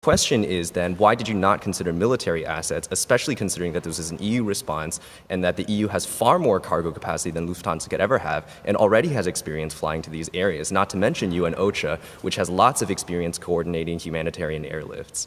Question is then, why did you not consider military assets, especially considering that this is an EU response and that the EU has far more cargo capacity than Lufthansa could ever have and already has experience flying to these areas, not to mention UN OCHA, which has lots of experience coordinating humanitarian airlifts.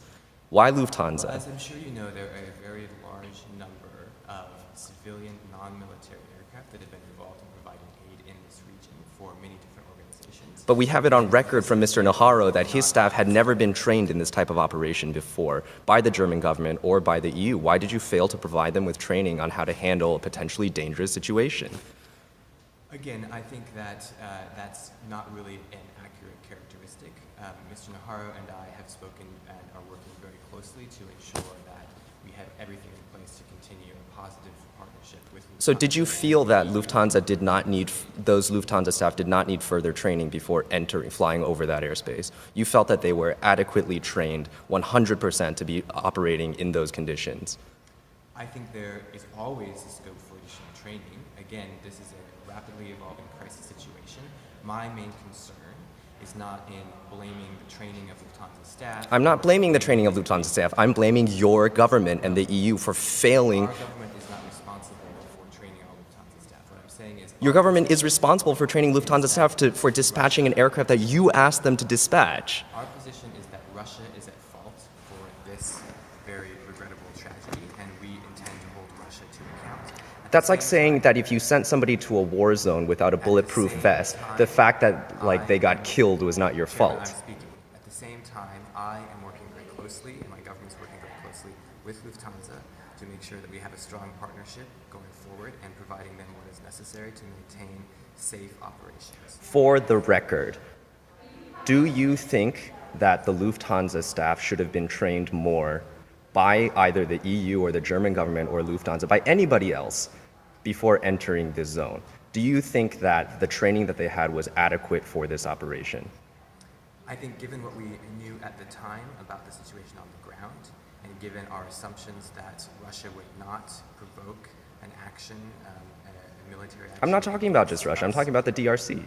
Why Lufthansa? Well, as I'm sure you know, there are a very large number of civilian, non-military aircraft that have been involved in providing aid in this region for many different organizations. But we have it on record from Mr. Naharo that his staff had never been trained in this type of operation before by the German government or by the EU. Why did you fail to provide them with training on how to handle a potentially dangerous situation? Again, I think that that's not really an accurate characteristic. Mr. Naharo and I have spoken and are working very closely to ensure that we have everything in place to continue a positive partnership with Lufthansa. So did you feel that those Lufthansa staff did not need further training before flying over that airspace? You felt that they were adequately trained 100% to be operating in those conditions? I think there is always a scope for additional training. Again, this is a rapidly evolving crisis situation. My main concern is not in blaming the training of Lufthansa staff. I'm not blaming the training of Lufthansa staff. I'm blaming your government and the EU for failing. Our government is not responsible for training all Lufthansa staff. What I'm saying is Your government is responsible for training Lufthansa staff for dispatching an aircraft that you asked them to dispatch. our position is that Russia is at fault for this very regrettable tragedy, and we intend to hold Russia to account. That's like saying that if you sent somebody to a war zone without a bulletproof vest, the fact that they got killed was not your Chairman, I'm fault. speaking. At the same time, I am working very closely, and my government is working very closely with Lufthansa to make sure that we have a strong partnership going forward and providing them what is necessary to maintain safe operations. For the record, do you think that the Lufthansa staff should have been trained more by either the EU or the German government or Lufthansa, by anybody else, before entering this zone? Do you think that the training that they had was adequate for this operation? I think given what we knew at the time about the situation on the ground, and given our assumptions that Russia would not provoke an action, a military action. I'm not talking about just Russia, I'm talking about the DRC.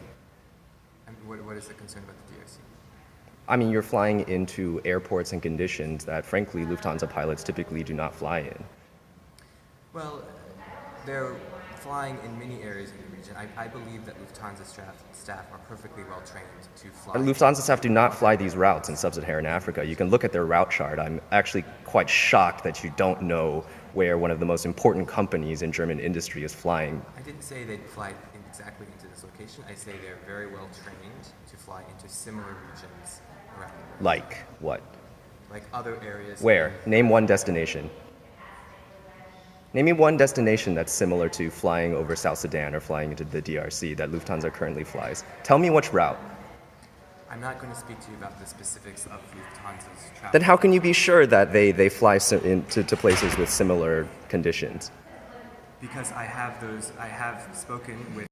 And what is the concern about the DRC? I mean, you're flying into airports and conditions that, frankly, Lufthansa pilots typically do not fly in. Well, they're flying in many areas in the region. I believe that Lufthansa staff are perfectly well trained to fly. Lufthansa staff do not fly these routes in sub-Saharan Africa. You can look at their route chart. I'm actually quite shocked that you don't know where one of the most important companies in German industry is flying. I didn't say they'd fly exactly into this location. I say they're very well trained to fly into similar regions around the world. Like what? Like other areas. Where? Name one destination. Name me one destination that's similar to flying over South Sudan or flying into the DRC that Lufthansa currently flies. Tell me which route. I'm not going to speak to you about the specifics of Lufthansa's travel. Then how can you be sure that they fly to places with similar conditions? Because I have spoken with